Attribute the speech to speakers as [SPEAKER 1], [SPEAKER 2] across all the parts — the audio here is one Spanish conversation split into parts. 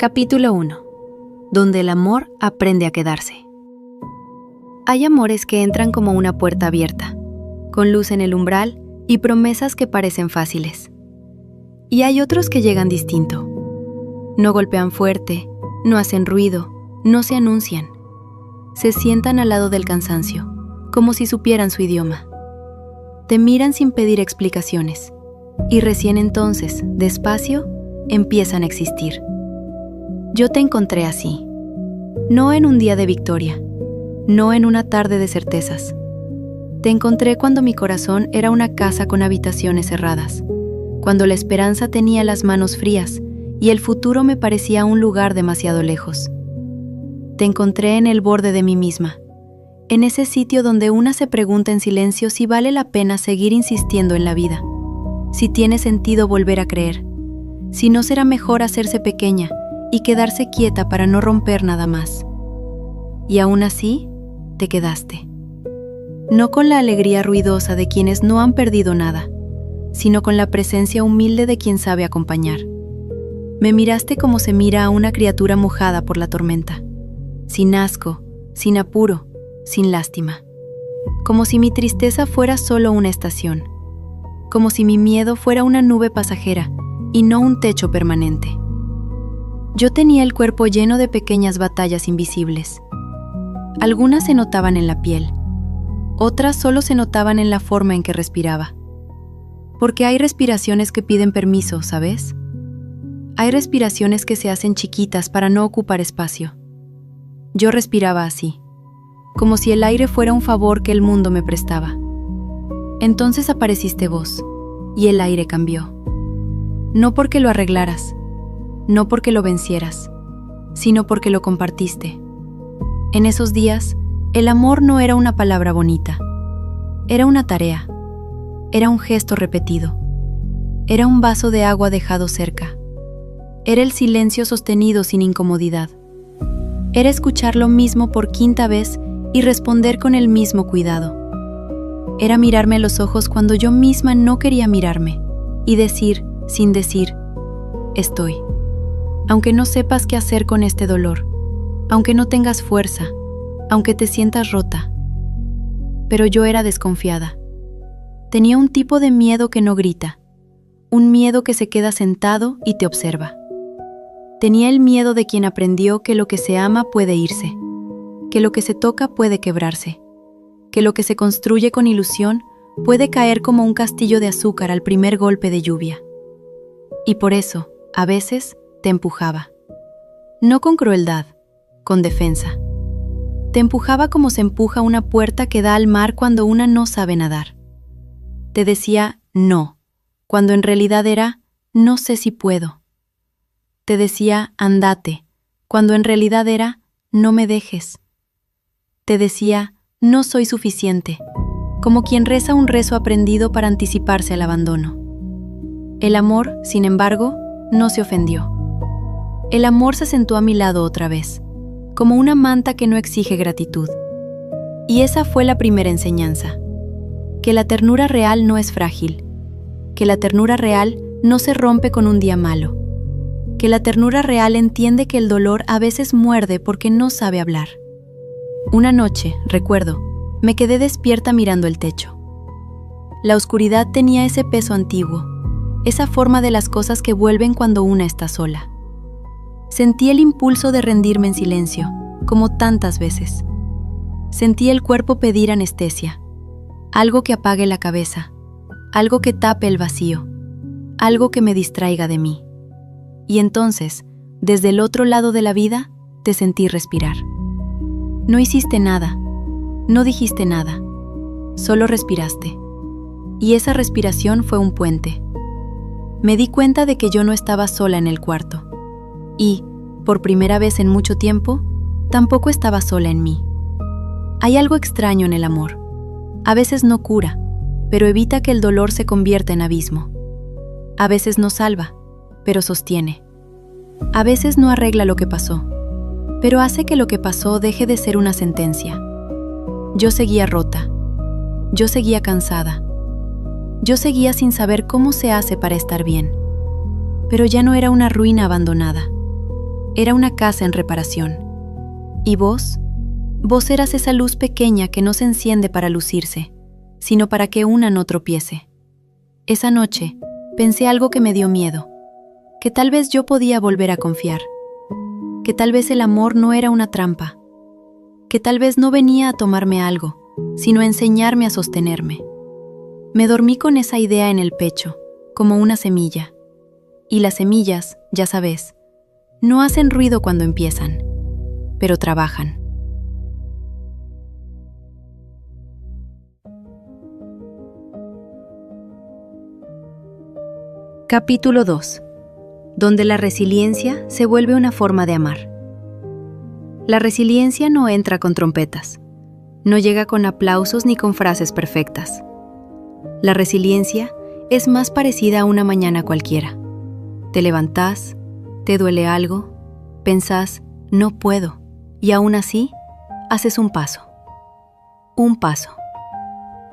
[SPEAKER 1] Capítulo 1. Donde el amor aprende a quedarse. Hay amores que entran como una puerta abierta, con luz en el umbral y promesas que parecen fáciles. Y hay otros que llegan distinto. No golpean fuerte, no hacen ruido, no se anuncian. Se sientan al lado del cansancio, como si supieran su idioma. Te miran sin pedir explicaciones, y recién entonces, despacio, empiezan a existir. Yo te encontré así, no en un día de victoria, no en una tarde de certezas. Te encontré cuando mi corazón era una casa con habitaciones cerradas, cuando la esperanza tenía las manos frías y el futuro me parecía un lugar demasiado lejos. Te encontré en el borde de mí misma, en ese sitio donde una se pregunta en silencio si vale la pena seguir insistiendo en la vida, si tiene sentido volver a creer, si no será mejor hacerse pequeña y quedarse quieta para no romper nada más. Y aún así, te quedaste. No con la alegría ruidosa de quienes no han perdido nada, sino con la presencia humilde de quien sabe acompañar. Me miraste como se mira a una criatura mojada por la tormenta, sin asco, sin apuro, sin lástima. Como si mi tristeza fuera solo una estación, como si mi miedo fuera una nube pasajera y no un techo permanente. Yo tenía el cuerpo lleno de pequeñas batallas invisibles. Algunas se notaban en la piel, otras solo se notaban en la forma en que respiraba. Porque hay respiraciones que piden permiso, ¿sabes? Hay respiraciones que se hacen chiquitas para no ocupar espacio. Yo respiraba así, como si el aire fuera un favor que el mundo me prestaba. Entonces apareciste vos, y el aire cambió. No porque lo arreglaras, no porque lo vencieras, sino porque lo compartiste. En esos días, el amor no era una palabra bonita. Era una tarea. Era un gesto repetido. Era un vaso de agua dejado cerca. Era el silencio sostenido sin incomodidad. Era escuchar lo mismo por quinta vez y responder con el mismo cuidado. Era mirarme a los ojos cuando yo misma no quería mirarme y decir, sin decir, estoy. Aunque no sepas qué hacer con este dolor, aunque no tengas fuerza, aunque te sientas rota. Pero yo era desconfiada. Tenía un tipo de miedo que no grita, un miedo que se queda sentado y te observa. Tenía el miedo de quien aprendió que lo que se ama puede irse, que lo que se toca puede quebrarse, que lo que se construye con ilusión puede caer como un castillo de azúcar al primer golpe de lluvia. Y por eso, a veces, te empujaba. No con crueldad, con defensa. Te empujaba como se empuja una puerta que da al mar cuando una no sabe nadar. Te decía no, cuando en realidad era no sé si puedo. Te decía andate, cuando en realidad era no me dejes. Te decía no soy suficiente, como quien reza un rezo aprendido para anticiparse al abandono. El amor, sin embargo, no se ofendió. El amor se sentó a mi lado otra vez, como una manta que no exige gratitud. Y esa fue la primera enseñanza, que la ternura real no es frágil, que la ternura real no se rompe con un día malo, que la ternura real entiende que el dolor a veces muerde porque no sabe hablar. Una noche, recuerdo, me quedé despierta mirando el techo. La oscuridad tenía ese peso antiguo, esa forma de las cosas que vuelven cuando una está sola. Sentí el impulso de rendirme en silencio, como tantas veces. Sentí el cuerpo pedir anestesia, algo que apague la cabeza, algo que tape el vacío, algo que me distraiga de mí. Y entonces, desde el otro lado de la vida, te sentí respirar. No hiciste nada, no dijiste nada, solo respiraste. Y esa respiración fue un puente. Me di cuenta de que yo no estaba sola en el cuarto. Y, por primera vez en mucho tiempo, tampoco estaba sola en mí. Hay algo extraño en el amor. A veces no cura, pero evita que el dolor se convierta en abismo. A veces no salva, pero sostiene. A veces no arregla lo que pasó, pero hace que lo que pasó deje de ser una sentencia. Yo seguía rota. Yo seguía cansada. Yo seguía sin saber cómo se hace para estar bien. Pero ya no era una ruina abandonada. era una casa en reparación. Y vos eras esa luz pequeña que no se enciende para lucirse, sino para que una no tropiece. Esa noche pensé algo que me dio miedo, que tal vez yo podía volver a confiar, que tal vez el amor no era una trampa, que tal vez no venía a tomarme algo, sino a enseñarme a sostenerme. Me dormí con esa idea en el pecho, como una semilla. Y las semillas, ya sabes, no hacen ruido cuando empiezan, pero trabajan. Capítulo 2. Donde la resiliencia se vuelve una forma de amar. La resiliencia no entra con trompetas, no llega con aplausos ni con frases perfectas. La resiliencia es más parecida a una mañana cualquiera. Te levantás, te duele algo, pensás, no puedo, y aún así, haces un paso,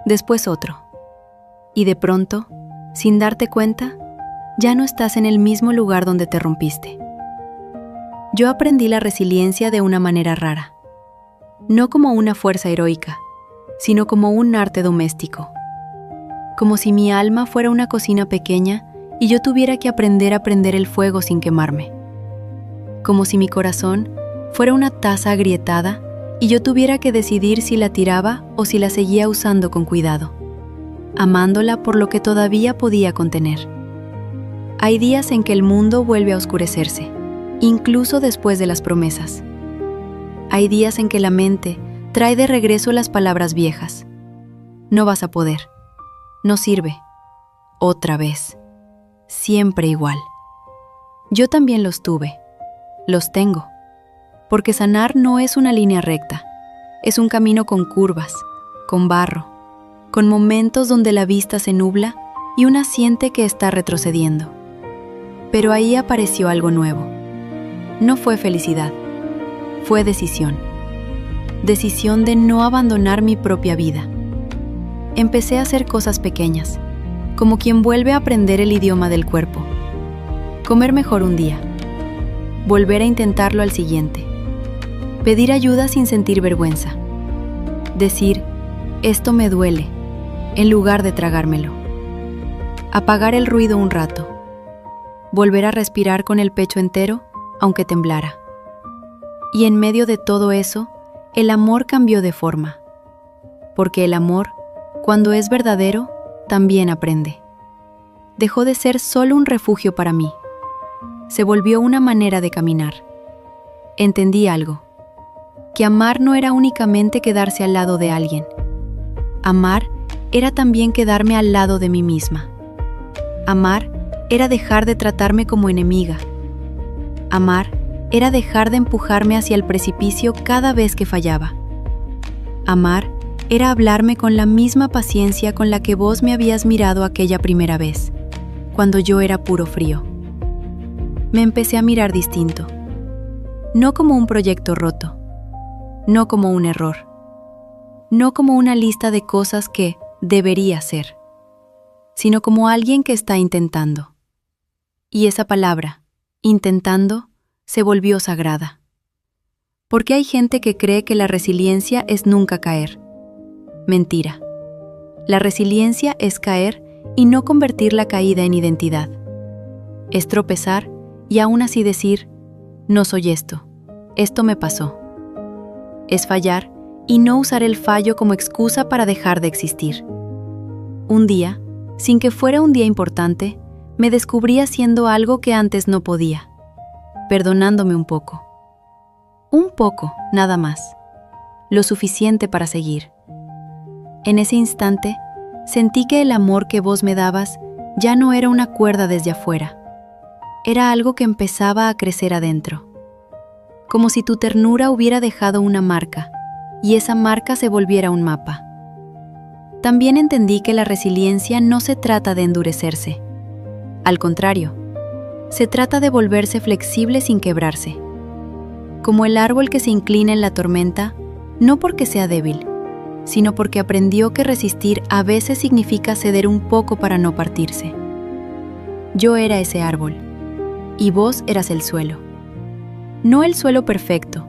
[SPEAKER 1] después otro, y de pronto, sin darte cuenta, ya no estás en el mismo lugar donde te rompiste. Yo aprendí la resiliencia de una manera rara, no como una fuerza heroica, sino como un arte doméstico, como si mi alma fuera una cocina pequeña y yo tuviera que aprender a prender el fuego sin quemarme, como si mi corazón fuera una taza agrietada y yo tuviera que decidir si la tiraba o si la seguía usando con cuidado, amándola por lo que todavía podía contener. Hay días en que el mundo vuelve a oscurecerse, incluso después de las promesas. Hay días en que la mente trae de regreso las palabras viejas. No vas a poder. No sirve. Otra vez. Siempre igual. Yo también los tuve. Los tengo. Porque sanar no es una línea recta. Es un camino con curvas, con barro, con momentos donde la vista se nubla y una siente que está retrocediendo. Pero ahí apareció algo nuevo. No fue felicidad, fue decisión. Decisión de no abandonar mi propia vida. Empecé a hacer cosas pequeñas, como quien vuelve a aprender el idioma del cuerpo. Comer mejor un día. Volver a intentarlo al siguiente. Pedir ayuda sin sentir vergüenza. Decir, esto me duele, en lugar de tragármelo. Apagar el ruido un rato. Volver a respirar con el pecho entero, aunque temblara. Y en medio de todo eso, el amor cambió de forma. Porque el amor, cuando es verdadero, también aprende. Dejó de ser solo un refugio para mí. Se volvió una manera de caminar. Entendí algo. Que amar no era únicamente quedarse al lado de alguien. Amar era también quedarme al lado de mí misma. Amar era dejar de tratarme como enemiga. Amar era dejar de empujarme hacia el precipicio cada vez que fallaba. Amar era hablarme con la misma paciencia con la que vos me habías mirado aquella primera vez, cuando yo era puro frío. Me empecé a mirar distinto. No como un proyecto roto, no como un error, no como una lista de cosas que debería hacer, sino como alguien que está intentando. Y esa palabra, intentando, se volvió sagrada. Porque hay gente que cree que la resiliencia es nunca caer. Mentira. La resiliencia es caer y no convertir la caída en identidad. Es tropezar y aún así decir, no soy esto me pasó. Es fallar y no usar el fallo como excusa para dejar de existir. Un día, sin que fuera un día importante, me descubrí haciendo algo que antes no podía, perdonándome un poco, nada más, lo suficiente para seguir. En ese instante, sentí que el amor que vos me dabas ya no era una cuerda desde afuera, era algo que empezaba a crecer adentro, como si tu ternura hubiera dejado una marca, y esa marca se volviera un mapa. También entendí que la resiliencia no se trata de endurecerse. Al contrario, se trata de volverse flexible sin quebrarse. Como el árbol que se inclina en la tormenta, no porque sea débil, sino porque aprendió que resistir a veces significa ceder un poco para no partirse. Yo era ese árbol, y vos eras el suelo. No el suelo perfecto,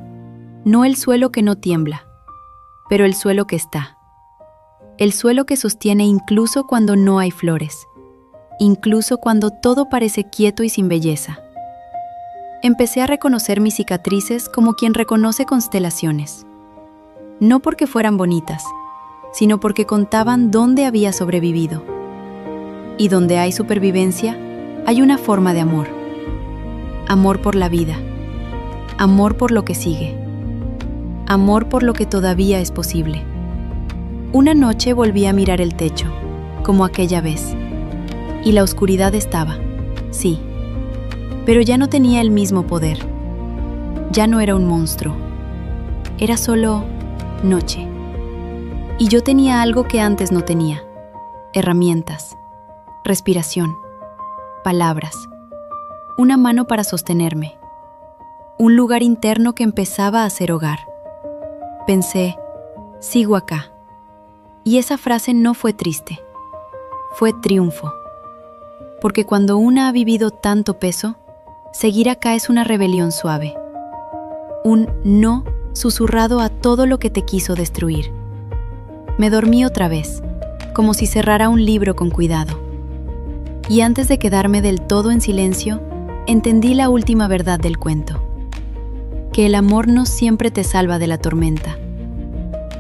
[SPEAKER 1] no el suelo que no tiembla, pero el suelo que está. El suelo que sostiene incluso cuando no hay flores, incluso cuando todo parece quieto y sin belleza. Empecé a reconocer mis cicatrices como quien reconoce constelaciones. No porque fueran bonitas, sino porque contaban dónde había sobrevivido. Y donde hay supervivencia, hay una forma de amor. Amor por la vida. Amor por lo que sigue. Amor por lo que todavía es posible. Una noche volví a mirar el techo, como aquella vez. Y la oscuridad estaba, sí, pero ya no tenía el mismo poder. Ya no era un monstruo. Era solo noche. Y yo tenía algo que antes no tenía. Herramientas, respiración, palabras, una mano para sostenerme, un lugar interno que empezaba a ser hogar. Pensé, sigo acá. Y esa frase no fue triste, fue triunfo. Porque cuando una ha vivido tanto peso, seguir acá es una rebelión suave. Un no susurrado a todo lo que te quiso destruir. Me dormí otra vez, como si cerrara un libro con cuidado. Y antes de quedarme del todo en silencio, entendí la última verdad del cuento. Que el amor no siempre te salva de la tormenta,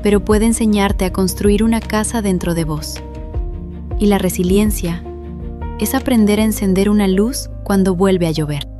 [SPEAKER 1] pero puede enseñarte a construir una casa dentro de vos. Y la resiliencia es aprender a encender una luz cuando vuelve a llover.